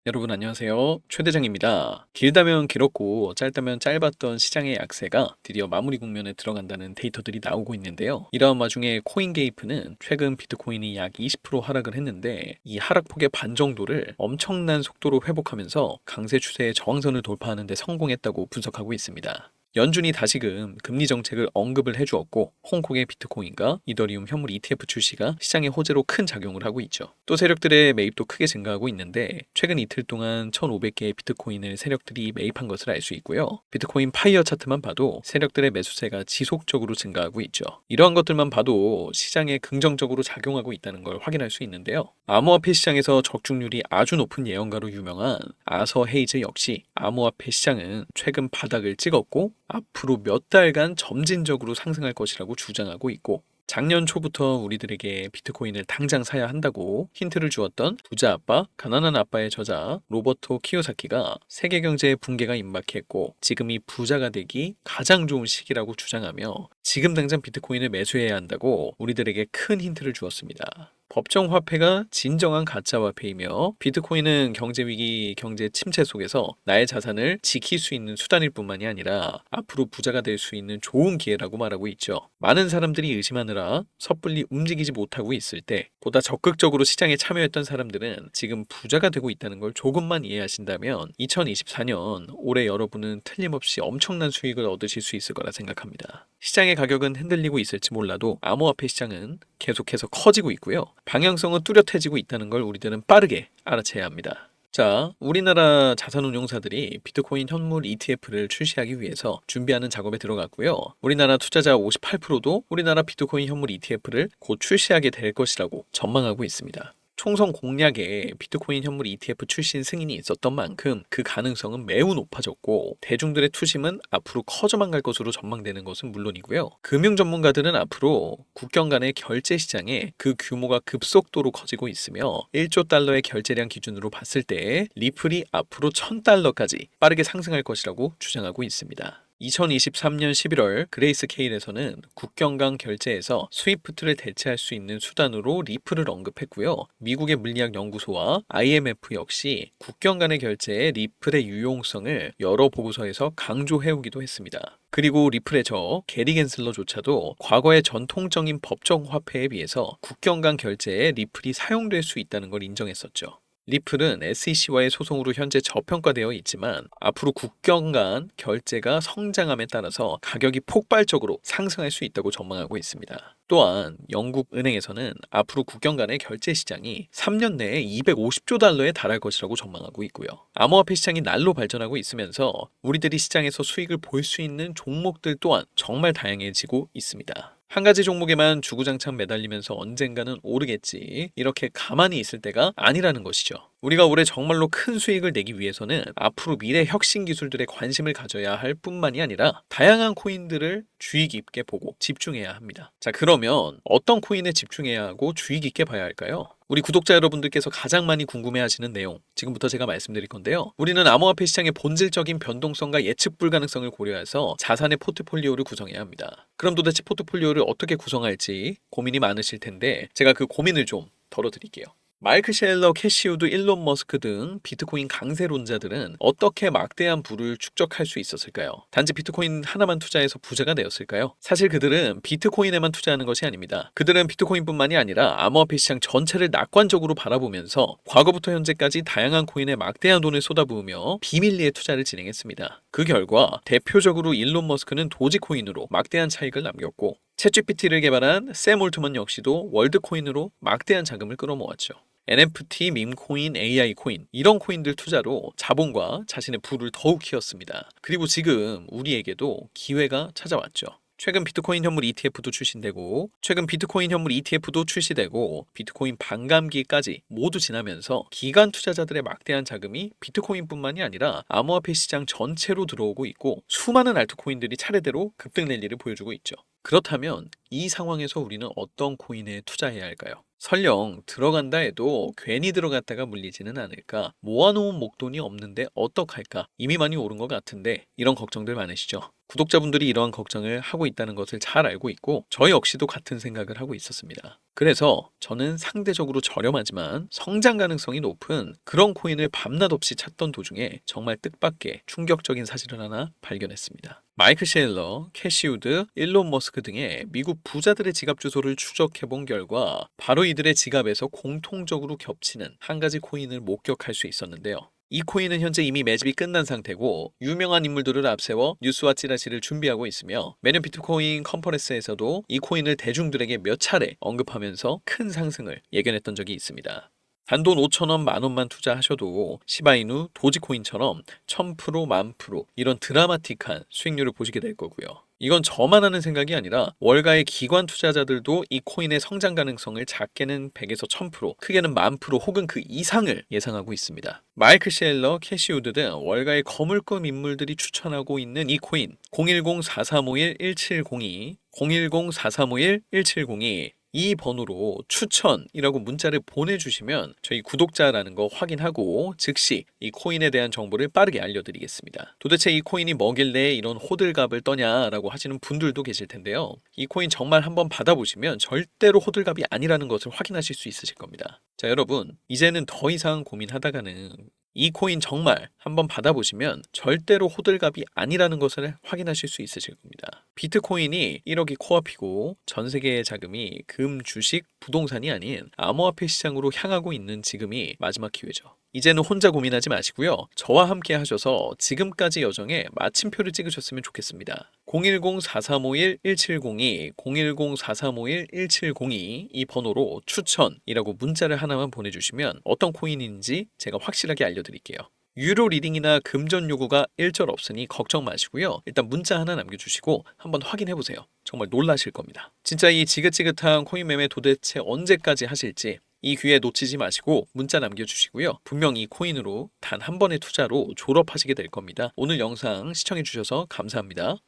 여러분 안녕하세요. 최 대장입니다. 길다면 길었고 짧다면 짧았던 시장의 약세가 드디어 마무리 국면에 들어간다는 데이터들이 나오고 있는데요. 이러한 와중에 코인게이프는 최근 비트코인이 약 20% 하락을 했는데 이 하락폭의 반 정도를 엄청난 속도로 회복하면서 강세 추세의 저항선을 돌파하는 데 성공했다고 분석하고 있습니다. 연준이 다시금 금리 정책을 언급을 해주었고 홍콩의 비트코인과 이더리움 현물 ETF 출시가 시장의 호재로 큰 작용을 하고 있죠. 또 세력들의 매입도 크게 증가하고 있는데 최근 이틀 동안 1,500개의 비트코인을 세력들이 매입한 것을 알 수 있고요. 비트코인 파이어 차트만 봐도 세력들의 매수세가 지속적으로 증가하고 있죠. 이러한 것들만 봐도 시장에 긍정적으로 작용하고 있다는 걸 확인할 수 있는데요. 암호화폐 시장에서 적중률이 아주 높은 예언가로 유명한 아서 헤이즈 역시 암호화폐 시장은 최근 바닥을 찍었고 앞으로 몇 달간 점진적으로 상승할 것이라고 주장하고 있고 작년 초부터 우리들에게 비트코인을 당장 사야 한다고 힌트를 주었던 부자 아빠, 가난한 아빠의 저자 로버토 키요사키가 세계 경제의 붕괴가 임박했고 지금이 부자가 되기 가장 좋은 시기라고 주장하며 지금 당장 비트코인을 매수해야 한다고 우리들에게 큰 힌트를 주었습니다. 법정 화폐가 진정한 가짜 화폐이며 비트코인은 경제 위기, 경제 침체 속에서 나의 자산을 지킬 수 있는 수단일 뿐만이 아니라 앞으로 부자가 될 수 있는 좋은 기회라고 말하고 있죠. 많은 사람들이 의심하느라 섣불리 움직이지 못하고 있을 때 보다 적극적으로 시장에 참여했던 사람들은 지금 부자가 되고 있다는 걸 조금만 이해하신다면 2024년 올해 여러분은 틀림없이 엄청난 수익을 얻으실 수 있을 거라 생각합니다. 시장의 가격은 흔들리고 있을지 몰라도 암호화폐 시장은 계속해서 커지고 있고요. 방향성은 뚜렷해지고 있다는 걸 우리들은 빠르게 알아채야 합니다. 자, 우리나라 자산운용사들이 비트코인 현물 ETF를 출시하기 위해서 준비하는 작업에 들어갔고요. 우리나라 투자자 58%도 우리나라 비트코인 현물 ETF를 곧 출시하게 될 것이라고 전망하고 있습니다. 총선 공약에 비트코인 현물 ETF 출신 승인이 있었던 만큼 그 가능성은 매우 높아졌고 대중들의 투심은 앞으로 커져만 갈 것으로 전망되는 것은 물론이고요. 금융 전문가들은 앞으로 국경 간의 결제 시장에 그 규모가 급속도로 커지고 있으며 1조 달러의 결제량 기준으로 봤을 때 리플이 앞으로 1,000달러까지 빠르게 상승할 것이라고 주장하고 있습니다. 2023년 11월 그레이스케일에서는 국경간 결제에서 스위프트를 대체할 수 있는 수단으로 리플을 언급했고요. 미국의 물리학 연구소와 IMF 역시 국경 간의 결제에 리플의 유용성을 여러 보고서에서 강조해오기도 했습니다. 그리고 리플의 저 게리 겐슬러조차도 과거의 전통적인 법정 화폐에 비해서 국경 간 결제에 리플이 사용될 수 있다는 걸 인정했었죠. 리플은 SEC와의 소송으로 현재 저평가되어 있지만 앞으로 국경 간 결제가 성장함에 따라서 가격이 폭발적으로 상승할 수 있다고 전망하고 있습니다. 또한 영국 은행에서는 앞으로 국경 간의 결제 시장이 3년 내에 250조 달러에 달할 것이라고 전망하고 있고요. 암호화폐 시장이 날로 발전하고 있으면서 우리들이 시장에서 수익을 볼 수 있는 종목들 또한 정말 다양해지고 있습니다. 한 가지 종목에만 주구장창 매달리면서 언젠가는 오르겠지 이렇게 가만히 있을 때가 아니라는 것이죠. 우리가 올해 정말로 큰 수익을 내기 위해서는 앞으로 미래 혁신 기술들에 관심을 가져야 할 뿐만이 아니라 다양한 코인들을 주의 깊게 보고 집중해야 합니다. 자, 그러면 어떤 코인에 집중해야 하고 주의 깊게 봐야 할까요? 우리 구독자 여러분들께서 가장 많이 궁금해하시는 내용 지금부터 제가 말씀드릴 건데요. 우리는 암호화폐 시장의 본질적인 변동성과 예측 불가능성을 고려해서 자산의 포트폴리오를 구성해야 합니다. 그럼 도대체 포트폴리오를 어떻게 구성할지 고민이 많으실 텐데 제가 그 고민을 좀 덜어드릴게요. 마이클 셰일러, 캐시 우드, 일론 머스크 등 비트코인 강세론자들은 어떻게 막대한 부를 축적할 수 있었을까요? 단지 비트코인 하나만 투자해서 부자가 되었을까요? 사실 그들은 비트코인에만 투자하는 것이 아닙니다. 그들은 비트코인뿐만이 아니라 암호화폐 시장 전체를 낙관적으로 바라보면서 과거부터 현재까지 다양한 코인에 막대한 돈을 쏟아부으며 비밀리에 투자를 진행했습니다. 그 결과 대표적으로 일론 머스크는 도지코인으로 막대한 차익을 남겼고 챗GPT를 개발한 샘 올트먼 역시도 월드코인으로 막대한 자금을 끌어모았죠. NFT, 밈코인, AI 코인 이런 코인들 투자로 자본과 자신의 부를 더욱 키웠습니다. 그리고 지금 우리에게도 기회가 찾아왔죠. 최근 비트코인 현물 ETF도 출시되고 비트코인 반감기까지 모두 지나면서 기관 투자자들의 막대한 자금이 비트코인뿐만이 아니라 암호화폐 시장 전체로 들어오고 있고 수많은 알트코인들이 차례대로 급등 랠리를 보여주고 있죠. 그렇다면 이 상황에서 우리는 어떤 코인에 투자해야 할까요? 설령 들어간다 해도 괜히 들어갔다가 물리지는 않을까? 모아놓은 목돈이 없는데 어떡할까? 이미 많이 오른 것 같은데 이런 걱정들 많으시죠? 구독자분들이 이러한 걱정을 하고 있다는 것을 잘 알고 있고 저 역시도 같은 생각을 하고 있었습니다. 그래서 저는 상대적으로 저렴하지만 성장 가능성이 높은 그런 코인을 밤낮 없이 찾던 도중에 정말 뜻밖의 충격적인 사실을 하나 발견했습니다. 마이클 셰일러, 캐시 우드, 일론 머스크 등의 미국 부자들의 지갑 주소를 추적해본 결과 바로 이들의 지갑에서 공통적으로 겹치는 한 가지 코인을 목격할 수 있었는데요. 이 코인은 현재 이미 매집이 끝난 상태고 유명한 인물들을 앞세워 뉴스와 찌라시를 준비하고 있으며 매년 비트코인 컨퍼런스에서도 이 코인을 대중들에게 몇 차례 언급하면서 큰 상승을 예견했던 적이 있습니다. 단돈 5,000원, 만원만 투자하셔도 시바이누, 도지코인처럼 1000%, 10,000% 이런 드라마틱한 수익률을 보시게 될 거고요. 이건 저만 하는 생각이 아니라 월가의 기관 투자자들도 이 코인의 성장 가능성을 작게는 100에서 1000%, 크게는 10,000% 혹은 그 이상을 예상하고 있습니다. 마이클 셰일러, 캐시 우드 등 월가의 거물급 인물들이 추천하고 있는 이 코인 010-4351-1702, 010-4351-1702 이 번호로 추천이라고 문자를 보내주시면 저희 구독자라는 거 확인하고 즉시 이 코인에 대한 정보를 빠르게 알려드리겠습니다. 도대체 이 코인이 뭐길래 이런 호들갑을 떠냐라고 하시는 분들도 계실 텐데요. 이 코인 정말 한번 받아보시면 절대로 호들갑이 아니라는 것을 확인하실 수 있으실 겁니다. 자, 여러분 이제는 더 이상 고민하다가는 이 코인 정말 한번 받아보시면 절대로 호들갑이 아니라는 것을 확인하실 수 있으실 겁니다. 비트코인이 1억이 코앞이고 전 세계의 자금이 금, 주식, 부동산이 아닌 암호화폐 시장으로 향하고 있는 지금이 마지막 기회죠. 이제는 혼자 고민하지 마시고요. 저와 함께 하셔서 지금까지 여정에 마침표를 찍으셨으면 좋겠습니다. 010-4351-1702, 010-4351-1702 이 번호로 추천이라고 문자를 하나만 보내주시면 어떤 코인인지 제가 확실하게 알려드릴게요. 유료 리딩이나 금전 요구가 일절 없으니 걱정 마시고요. 일단 문자 하나 남겨주시고 한번 확인해보세요. 정말 놀라실 겁니다. 진짜 이 지긋지긋한 코인 매매 도대체 언제까지 하실지 이 기회 놓치지 마시고 문자 남겨주시고요. 분명 이 코인으로 단 한 번의 투자로 졸업하시게 될 겁니다. 오늘 영상 시청해주셔서 감사합니다.